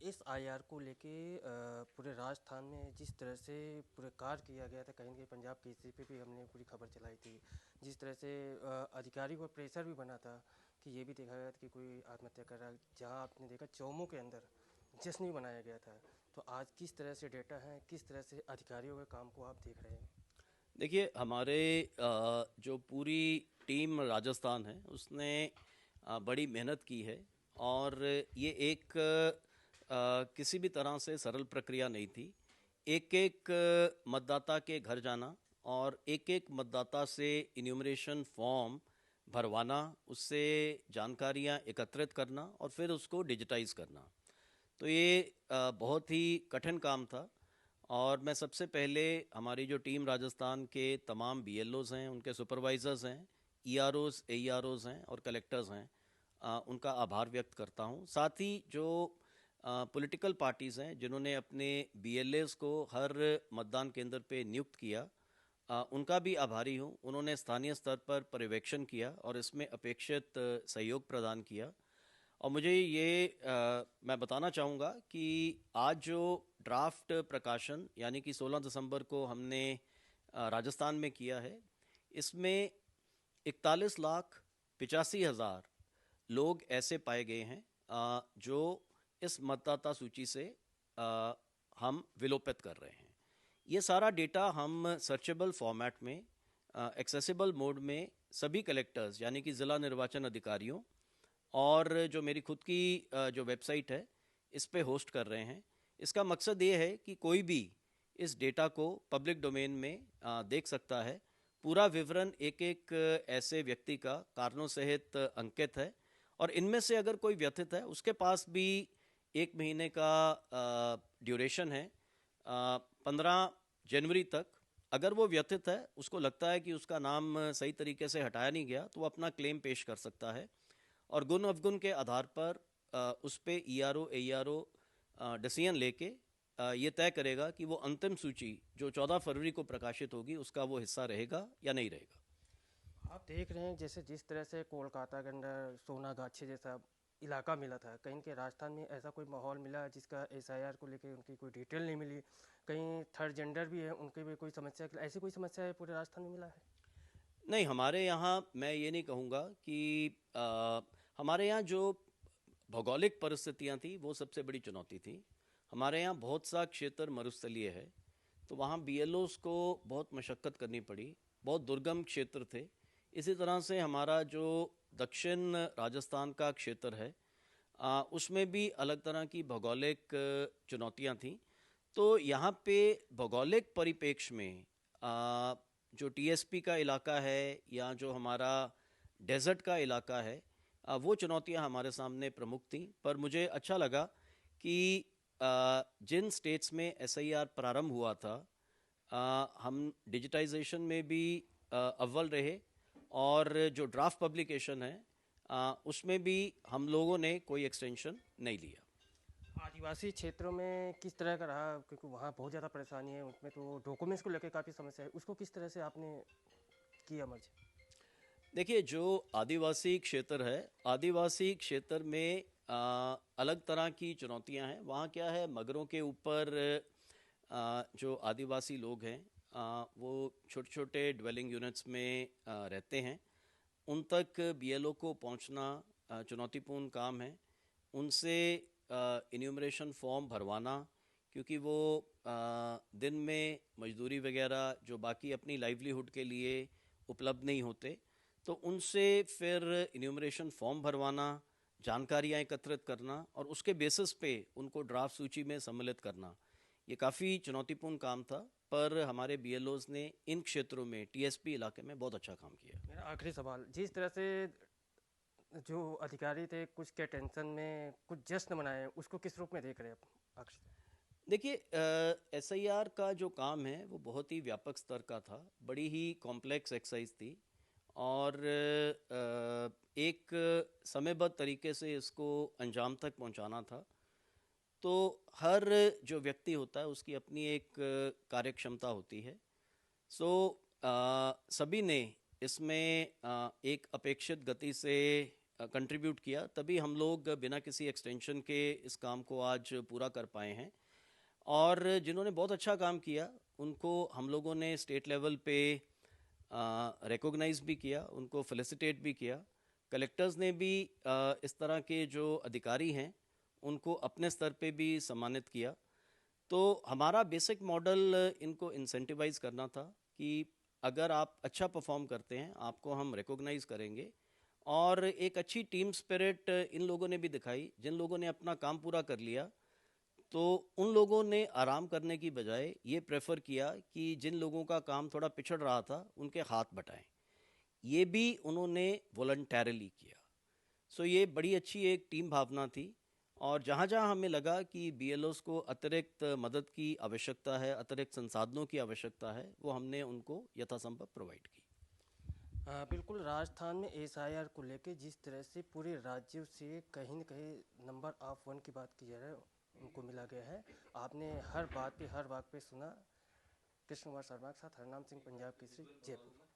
इस आईआर को लेके पूरे राजस्थान में जिस तरह से पूरे कार्य किया गया था, कहीं ना कहीं पंजाब केसरी पे भी हमने पूरी खबर चलाई थी। जिस तरह से अधिकारियों पर प्रेशर भी बना था कि ये भी देखा गया था कि कोई आत्महत्या कर रहा है, जहाँ आपने देखा चौमों के अंदर जश्न भी मनाया गया था। तो आज किस तरह से डेटा है, किस तरह से अधिकारियों के काम को आप देख रहे हैं? देखिए हमारे जो पूरी टीम राजस्थान है उसने बड़ी मेहनत की है। और ये एक किसी भी तरह से सरल प्रक्रिया नहीं थी। एक एक मतदाता के घर जाना और एक एक मतदाता से इन्यूमरेशन फॉर्म भरवाना, उससे जानकारियां एकत्रित करना और फिर उसको डिजिटाइज करना। तो ये बहुत ही कठिन काम था। और मैं सबसे पहले हमारी जो टीम राजस्थान के तमाम बीएलओज़ हैं, उनके सुपरवाइज़र्स हैं, ईआरओज़, एईआरओज़ हैं और कलेक्टर्स हैं, उनका आभार व्यक्त करता हूँ। साथ ही जो पॉलिटिकल पार्टीज़ हैं जिन्होंने अपने बीएलएज़ को हर मतदान केंद्र पे नियुक्त किया, उनका भी आभारी हूँ। उन्होंने स्थानीय स्तर पर पर्यवेक्षण किया और इसमें अपेक्षित सहयोग प्रदान किया। और मुझे ये मैं बताना चाहूँगा कि आज जो ड्राफ्ट प्रकाशन यानी कि 16 दिसंबर को हमने राजस्थान में किया है, इसमें 41,85,000 लोग ऐसे पाए गए हैं जो इस मतदाता सूची से अ, हम विलोपित कर रहे हैं। ये सारा डेटा हम सर्चेबल फॉर्मेट में, एक्सेसिबल मोड में सभी कलेक्टर्स यानी कि ज़िला निर्वाचन अधिकारियों और जो मेरी खुद की जो वेबसाइट है इस पे होस्ट कर रहे हैं। इसका मकसद ये है कि कोई भी इस डेटा को पब्लिक डोमेन में देख सकता है। पूरा विवरण एक एक ऐसे व्यक्ति का कारणों सहित अंकित है। और इनमें से अगर कोई व्यथित है उसके पास भी 1 महीने का ड्यूरेशन है, 15 जनवरी तक। अगर वो व्यथित है, उसको लगता है कि उसका नाम सही तरीके से हटाया नहीं गया, तो वो अपना क्लेम पेश कर सकता है और गुण अवगुण के आधार पर उस पे ईआरओ एईआरओ डिसीजन लेके ये तय करेगा कि वो अंतिम सूची जो 14 फरवरी को प्रकाशित होगी उसका वो हिस्सा रहेगा या नहीं रहेगा। आप देख रहे हैं जैसे जिस तरह से कोलकाता के अंदर सोनागाछी जैसा इलाका मिला था, कहीं के राजस्थान में ऐसा कोई माहौल मिला जिसका एसआईआर को लेके उनकी कोई डिटेल नहीं मिली। कहीं थर्ड जेंडर भी है, उनकी भी कोई समस्या, ऐसी कोई समस्या है पूरे राजस्थान में मिला है? नहीं, हमारे यहाँ मैं ये नहीं कहूँगा कि हमारे यहाँ जो भौगोलिक परिस्थितियाँ थी वो सबसे बड़ी चुनौती थी। हमारे यहाँ बहुत सा क्षेत्र मरुस्थलीय है, तो वहाँ बीएलओस को बहुत मशक्क़त करनी पड़ी, बहुत दुर्गम क्षेत्र थे। इसी तरह से हमारा जो दक्षिण राजस्थान का क्षेत्र है, उसमें भी अलग तरह की भौगोलिक चुनौतियाँ थीं। तो यहाँ पे भौगोलिक परिप्रेक्ष्य में जो टीएसपी का इलाका है या जो हमारा डेजर्ट का इलाका है, वो चुनौतियाँ हमारे सामने प्रमुख थीं। पर मुझे अच्छा लगा कि जिन स्टेट्स में एसआईआर प्रारंभ हुआ था, हम डिजिटाइजेशन में भी अव्वल रहे और जो ड्राफ्ट पब्लिकेशन है उसमें भी हम लोगों ने कोई एक्सटेंशन नहीं लिया। आदिवासी क्षेत्रों में किस तरह का रहा, क्योंकि वहाँ बहुत ज़्यादा परेशानी है, उसमें तो डॉक्यूमेंट्स को लेकर काफ़ी समस्या है, उसको किस तरह से आपने किया मर्ज? देखिए, जो आदिवासी क्षेत्र है, आदिवासी क्षेत्र में अलग तरह की चुनौतियां हैं। वहाँ क्या है, मगरों के ऊपर जो आदिवासी लोग हैं वो छोटे छोटे ड्वेलिंग यूनिट्स में रहते हैं। उन तक बीएलओ को पहुंचना चुनौतीपूर्ण काम है। उनसे इन्यूमरेशन फॉर्म भरवाना, क्योंकि वो दिन में मजदूरी वगैरह जो बाकी अपनी लाइवलीहुड के लिए उपलब्ध नहीं होते, तो उनसे फिर इन्यूमरेशन फॉर्म भरवाना, जानकारियां एकत्रित करना और उसके बेसिस पे उनको ड्राफ्ट सूची में सम्मिलित करना, ये काफ़ी चुनौतीपूर्ण काम था। पर हमारे बीएलओज ने इन क्षेत्रों में टीएसपी इलाके में बहुत अच्छा काम किया। मेरा आखिरी सवाल, जिस तरह से जो अधिकारी थे कुछ के टेंशन में कुछ जश्न मनाए, उसको किस रूप में देख रहे हैं आप आखिर? देखिए, एसआईआर का जो काम है वो बहुत ही व्यापक स्तर का था, बड़ी ही कॉम्प्लेक्स एक्सरसाइज थी और एक समयबद्ध तरीके से इसको अंजाम तक पहुंचाना था। तो हर जो व्यक्ति होता है उसकी अपनी एक कार्य क्षमता होती है। सो सभी ने इसमें एक अपेक्षित गति से कंट्रीब्यूट किया, तभी हम लोग बिना किसी एक्सटेंशन के इस काम को आज पूरा कर पाए हैं। और जिन्होंने बहुत अच्छा काम किया उनको हम लोगों ने स्टेट लेवल पे रिकॉग्नाइज भी किया, उनको फेलिसिटेट भी किया। कलेक्टर्स ने भी इस तरह के जो अधिकारी हैं उनको अपने स्तर पे भी सम्मानित किया। तो हमारा बेसिक मॉडल इनको इंसेंटिवाइज करना था कि अगर आप अच्छा परफॉर्म करते हैं आपको हम रिकॉग्नाइज करेंगे। और एक अच्छी टीम स्पिरिट इन लोगों ने भी दिखाई। जिन लोगों ने अपना काम पूरा कर लिया तो उन लोगों ने आराम करने की बजाय ये प्रेफर किया कि जिन लोगों का काम थोड़ा पिछड़ रहा था उनके हाथ बटाएं। ये भी उन्होंने वॉलंटरली किया। सो ये बड़ी अच्छी एक टीम भावना थी। और जहाँ जहाँ हमें लगा कि बीएलओस को अतिरिक्त मदद की आवश्यकता है, अतिरिक्त संसाधनों की आवश्यकता है, वो हमने उनको यथासंभव प्रोवाइड की। बिल्कुल, राजस्थान में एसआईआर को लेके जिस तरह से पूरे राज्यों से कहीं न कहीं नंबर ऑफ 1 की बात की जा रहा है, उनको मिला गया है। आपने हर बात पे हर वाक़ पे सुना। कृष्ण कुमार शर्मा के साथ हरनाम सिंह, पंजाब केसरी, जयपुर।